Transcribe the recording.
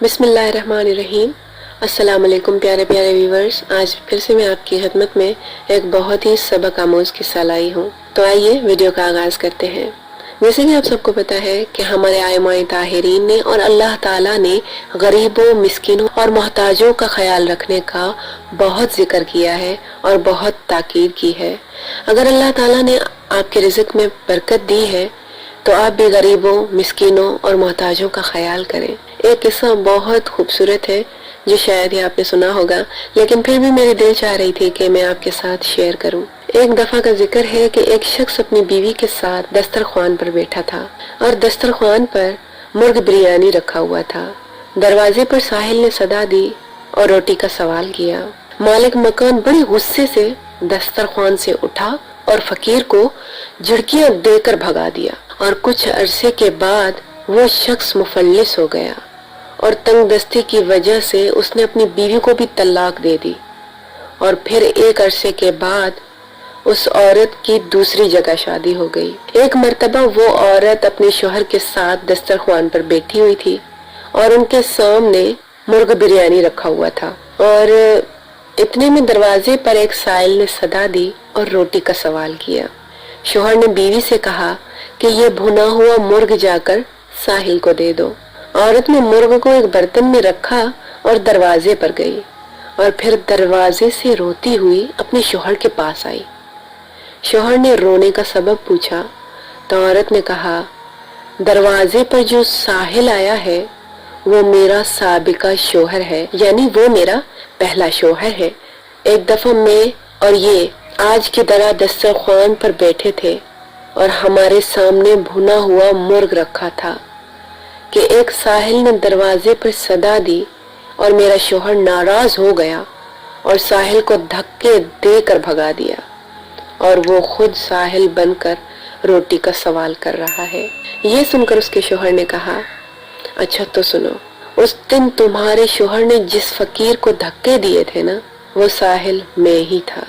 بسم اللہ الرحمن الرحیم۔ السلام علیکم پیارے پیارے ویورز، آج پھر سے میں آپ کی خدمت میں ایک بہت ہی سبق آموز قصہ لائی ہوں۔ تو آئیے ویڈیو کا آغاز کرتے ہیں۔ جیسے کہ آپ سب کو پتا ہے کہ ہمارے ائمہ طاہرین نے اور اللہ تعالیٰ نے غریبوں، مسکینوں اور محتاجوں کا خیال رکھنے کا بہت ذکر کیا ہے اور بہت تاکید کی ہے۔ اگر اللہ تعالیٰ نے آپ کے رزق میں برکت دی ہے تو آپ بھی غریبوں، مسکینوں اور محتاجوں کا خیال کریں۔ ایک قصہ بہت خوبصورت ہے جو شاید ہی آپ نے سنا ہوگا، لیکن پھر بھی میری دل چاہ رہی تھی کہ میں آپ کے ساتھ شیئر کروں۔ ایک دفعہ کا ذکر ہے کہ ایک شخص اپنی بیوی کے ساتھ دسترخوان پر بیٹھا تھا اور دسترخوان پر مرغ بریانی رکھا ہوا تھا۔ دروازے پر ساحل نے صدا دی اور روٹی کا سوال کیا۔ مالک مکان بڑی غصے سے دسترخوان سے اٹھا اور فقیر کو جھڑکیاں دے کر بھگا دیا، اور کچھ عرصے کے بعد وہ شخص مفلس ہو گیا اور تنگ دستی کی وجہ سے اس نے اپنی بیوی کو بھی طلاق دے دی، اور پھر ایک عرصے کے بعد اس عورت کی دوسری جگہ شادی ہو گئی۔ ایک مرتبہ وہ عورت اپنے شوہر کے ساتھ دسترخوان پر بیٹھی ہوئی تھی اور ان کے سامنے مرغ بریانی رکھا ہوا تھا، اور اتنے میں دروازے پر ایک سائل نے صدا دی اور روٹی کا سوال کیا۔ شوہر نے بیوی سے کہا کہ یہ بھنا ہوا مرغ جا کر ساحل کو دے دو۔ عورت نے مرغ کو ایک برتن میں رکھا اور دروازے پر گئی، اور پھر دروازے سے روتی ہوئی اپنے شوہر کے پاس آئی۔ شوہر نے رونے کا سبب پوچھا تو عورت نے کہا، دروازے پر جو ساحل آیا ہے وہ میرا سابقہ شوہر ہے، یعنی وہ میرا پہلا شوہر ہے۔ ایک دفعہ میں اور یہ آج کی طرح دسترخوان پر بیٹھے تھے اور ہمارے سامنے بھنا ہوا مرغ رکھا تھا کہ ایک ساحل نے دروازے پر صدا دی اور میرا شوہر ناراض ہو گیا اور ساحل کو دھکے دے کر بھگا دیا، اور وہ خود ساحل بن کر روٹی کا سوال کر رہا ہے۔ یہ سن کر اس کے شوہر نے کہا، اچھا تو سنو، اس دن تمہارے شوہر نے جس فقیر کو دھکے دیے تھے نا، وہ ساحل میں ہی تھا۔